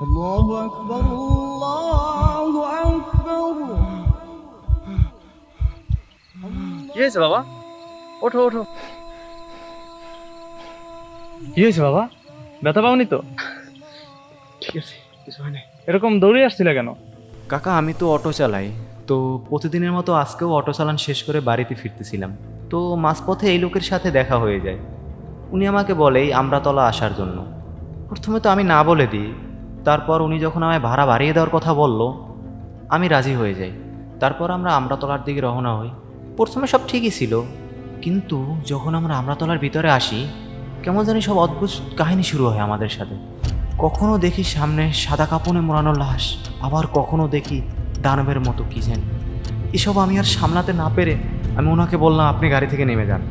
আল্লাহু আকবার, আল্লাহু আকবার। কি হয়েছে বাবা? ওঠো ওঠো। কি হয়েছে বাবা? ব্যথা পাওনি তো? ঠিক আছে, কিছু হয় না। এরকম দৌড়ে আসছিলে কেন? কাকা আমি তো অটো চালাই, তো প্রতিদিনের মতো আজকেও অটো চালান শেষ করে বাড়িতে ফিরতেছিলাম। তো মাঝপথে এই লোকের সাথে দেখা হয়ে যায়। উনি আমাকে বলে এই আমড়াতলা আসার জন্য। প্রথমে তো আমি না বলে দিই, তারপর উনি যখন আমায় ভাড়া বাড়িয়ে দেওয়ার কথা বলল, আমি রাজি হয়ে যাই। তারপর আমরা আমড়াতলার দিকে রওনা হই। প্রথমে সব ঠিকই ছিল, কিন্তু যখন আমরা আমড়াতলার ভিতরে আসি, কেমন জানি সব অদ্ভুত কাহিনী শুরু হয় আমাদের সাথে। কখনো দেখি সামনে সাদা কাপড়ে মোড়ানো লাশ, আবার কখনো দেখি দানবের মতো কি জানি। এসব আমি আর সামলাতে না পেরে আমি ওনাকে বললাম আপনি গাড়ি থেকে নেমে যান।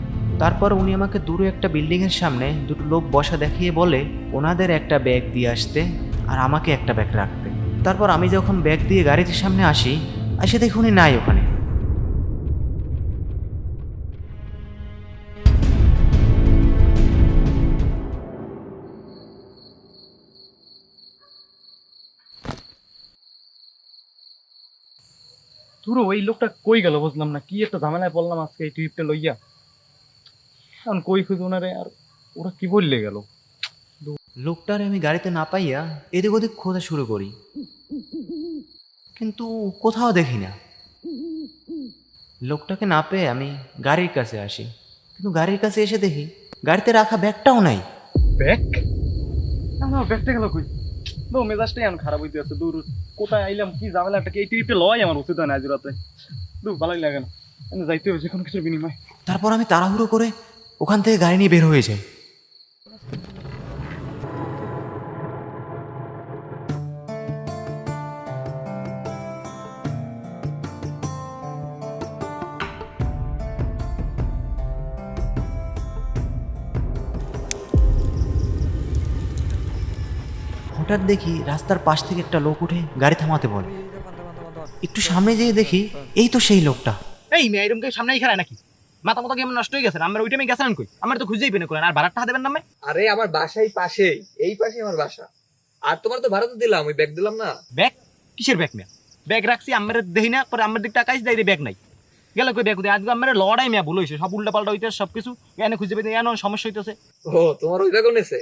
তারপর উনি আমাকে দূরে একটা বিল্ডিংয়ের সামনে দুটো লোক বসা দেখিয়ে বলে ওনাদের একটা ব্যাগ দিয়ে আসতে আর আমাকে একটা ব্যাগ রাখতে। তারপর আমি যখন ব্যাগ দিয়ে গাড়ির সামনে আসি, এসে দেখি উনি নাই ওখানে। ধুরো, ওই লোকটা কই গেল বুঝলাম না। কি একটা ঝামেলায় পড়লাম আজকে এই ট্রিপটা লইয়া। এখন কই খুঁজে ওনারে, আর ওরা কি বললে গেল? লোকটারে আমি গাড়িতে না পাইয়া এদিক ওদিক খোঁজা শুরু করি, কিন্তু কোথাও দেখি না। লোকটাকে না পেয়ে আমি গাড়ির কাছে আসি, কিন্তু গাড়ির কাছে এসে দেখি গাড়িতে রাখা ব্যাগটাও নাই। ব্যাগ? না, ব্যাগটা গেল কই? মেজাজটাই এখন খারাপ হইতে আছে। দূর, কোথায় আইলাম, কি ঝামেলাটা, এই ট্রিপটা লয় আমার উচিত হয় না আজ রাতে। ভালোই লাগে না, যাইতে হবে যে কোনো কিছুর বিনিময়। তারপর আমি তাড়াহুড়ো করে ওখান থেকে গাড়ি নিয়ে বের হয়ে যাই। হঠাৎ দেখি রাস্তার পাশ থেকে একটা লোক উঠে গাড়ি থামাতে বলে। একটু সামনে যেয়ে দেখি এই তো সেই লোকটা। এই মেয়ে এরকম সামনেই খেলায় নাকি? মাথা মতো কেমন নষ্ট হয়ে গেছে? আমরা ওই টাইমে গেছিলাম কই? আমরা তো খুঁজেই পেনে করেন। আর ভাড়াটা দেবেন নামে? আরে আমার বাসাই পাশেই, এই পাশেই আমার বাসা। আর তোমার তো ভাড়া তো দিলাম, ওই ব্যাগ দিলাম না। ব্যাগ? কিসের ব্যাগ মেয়া? ব্যাগ রাখছি আমরা দেখি না, পরে আমার দিকটা আকাশ দেয় ব্যাগ নাই। গেল কই ব্যাগ? আজকে আমরা লড়াই মেয়া ভুল হয়েছে, সব উল্টা পাল্টা হইতেছে সবকিছু। এনে খুঁজে পেতে এনে সমস্যা হইতেছে। ও তোমার ওই ব্যাগ নেছে?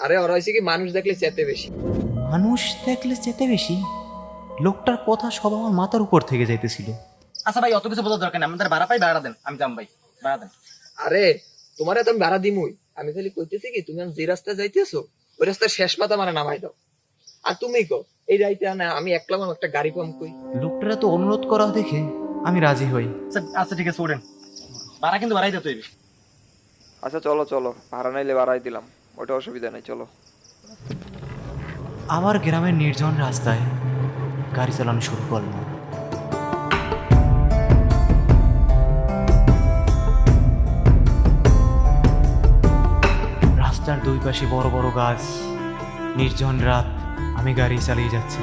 আরে ওরা হয়েছে কি, মানুষ দেখলে চেতে বেশি। মানুষ দেখলে যেতে বেশি? লোকটার কথা সব আমার মাথার উপর থেকে যাইতেছিল। আচ্ছা ভাই, অত কিছু বোঝার দরকার নেই। আমাদের ভাড়া পাই, ভাড়া দেন। আমি যাম ভাই, ভাড়া দেন। আরে তোমার তো আমি ভাড়া দিমুই। আমি খালি কইতেছি কি, তুমি যে রাস্তায় যাইতেছো ওই রাস্তার শেষ পাতা মানে নামাই দাও। আর তুমি কো এই রাইতে না আমি একলা মানুষ, একটা গাড়ি পাম কই? লোকটারা তো অনুরোধ করা দেখে আমি রাজি হই। আচ্ছা ঠিক আছে, ওঠেন। ভাড়া কিন্তু বাড়াই দিতে হইবে। আচ্ছা চলো চলো, ভাড়া নাইলে বাড়াই দিলাম, ওটা অসুবিধা নেই, চলো। আবার গ্রামের নির্জন রাস্তায় গাড়ি চালানো শুরু করলাম। রাস্তার দুই পাশে বড় বড় গাছ, নির্জন রাত, আমি গাড়ি চালিয়ে যাচ্ছি।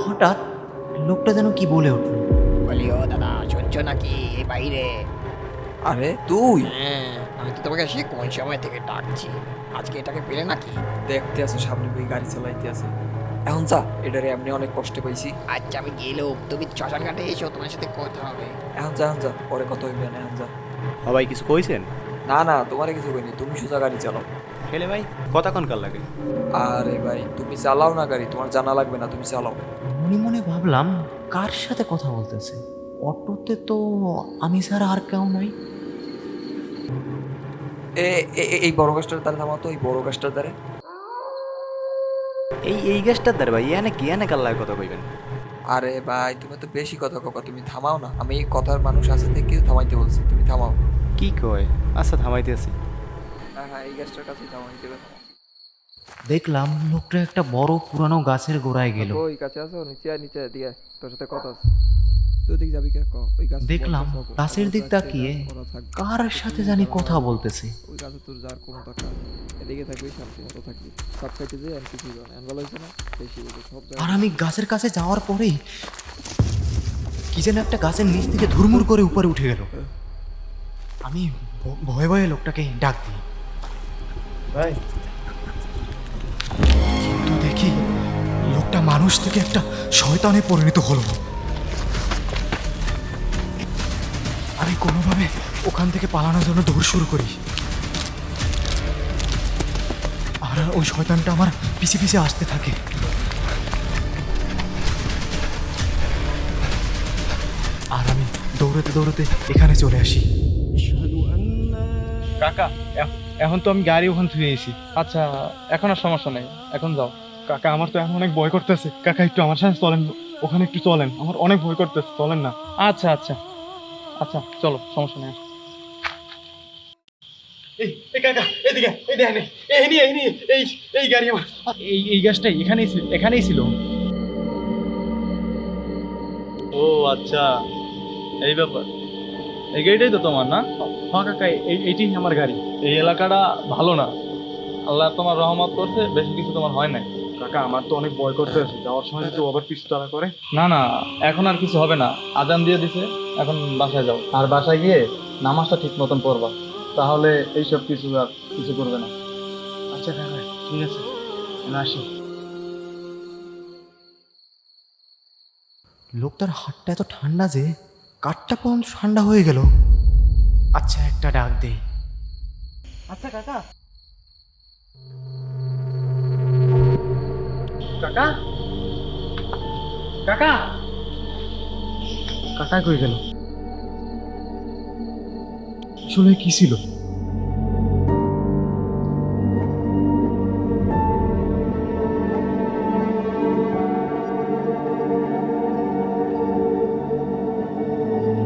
হঠাৎ লোকটা যেন কি বলে উঠল। বলিও দাদা, শুনছো নাকি এই বাইরে? আরে তুই হ্যাঁ, আমি তো তোমাকে সে কোন সময় থেকে ডাকছি। আজকে এটাকে পেলে নাকি? দেখতে আসো, সামনে বই গাড়ি চালাইতে আছে। এখন যা, এটারে এমনি অনেক কষ্ট পাইছি। আচ্ছা আমি গেলেও তুমি শ্মশান ঘাটে এসো, তোমার সাথে কথা হবে। এখন যা, পরে কত হইবে না, এখন যা। সবাই কিছু কইছেন? না না, তোমারে কিছু কইনি, তুমি সোজা গাড়ি চালাও। খেলে ভাই কথা কোনকার লাগে? আরে ভাই তুমি চালাও না গাড়ি, তোমার জানা লাগবে না, তুমি চালাও। মনে মনে ভাবলাম কার সাথে কথা বলতেছে। অটোতে তো আমি ছাড়া আর কেউ নাই। এই বড় গাছটার দ্বারে থামাও তো, এই বড় গাছটার দ্বারে। এই গ্যাসটার দ্বারা ভাই এনে কি এনে কার লাগে কথা কইবেন? আরে ভাই তুমি তো বেশি কথা কবা, তুমি থামাও না। আমি কথার মানুষ আছে থেকে থামাইতে বলছি, তুমি থামাও। কি কয়? আচ্ছা থামাইতেছি। হ্যাঁ, এই গাছটার কাছেই থামাও, এই জায়গায় থামাও। দেখলাম লোকটা একটা বড় পুরানো গাছের গোড়ায় গেল। ওই কাছে আসো, নিচে দিয়ে তোর সাথে কথা আছে। তুই দিক যাবি কে? ওই গাছ দেখলাম গাছের দিক তাকিয়ে কার সাথে জানি কথা বলতেছে। ওই গাছে তোর যার কোনো টাকা এদিকে থাকবি, শান্তি মতো থাকবি। সব খাইতে যাই আর কিছু ভালো হয়েছে না, বেশি সব আর আমি গাছের কাছে যাওয়ার পরেই কি যেন একটা গাছের নিচ থেকে ধুরমুর করে উপরে উঠে গেল। আমি ভয়ে ভয়ে লোকটাকে ডাক দিই, ভাই কিন্তু দেখি লোকটা মানুষ থেকে একটা শয়তানে পরিণত হলো। আমি কোনোভাবে ওখান থেকে পালানোর জন্য দৌড় শুরু করি, আর ওই শয়তানটা আমার পিছে পিছে আসতে থাকে। আর আমি দৌড়াতে দৌড়াতে এখানে চলে আসি। أشهد أن لا কাকা এখন তো আমি গাড়ি ওখান থেকে এসি। আচ্ছা এখন আর সমস্যা নেই, এখন যাও। কাকা আমার তো এখন অনেক ভয় করতেছে। কাকা একটু আমার সাথে চলেন, ওখানে একটু চলেন, আমার অনেক ভয় করতেছে, চলেন না। আচ্ছা আচ্ছা আচ্ছা চলো, সমস্যা নেই। এই কাকা এদিকে, এই দেখেন, এই গাড়ি আমার, এই গাছটাই এখানেই ছিল। ও আচ্ছা, এই ব্যাপার। এই গাড়িটাই তো তোমার না? হ্যাঁ কাকা, এইটি আমার গাড়ি। এই এলাকাটা ভালো না, আল্লাহ তোমার রহমত করছে, বেশি কিছু তোমার হয় নাই। কাকা আমার তো অনেক ভয় করতে আছে, যাওয়ার সময় যদি ওভার পিছু তারা করে। না না, এখন আর কিছু হবে না, আজান দিয়ে দিছে, এখন বাসায় যাও। আর বাসায় গিয়ে নামাজটা ঠিক মতন পড়বা, তাহলে এইসব কিছু আর কিছু করবে না। আচ্ছা কাকা ঠিক আছে, আমি আসি। লোকটার হাতটা এত ঠান্ডা যে কাঠটা পর্যন্ত ঠান্ডা হয়ে গেল। আচ্ছা একটা ডাক দেই। আচ্ছা কাকা, কাকা কাকা কাকা কই গেল? আসলে কি ছিল?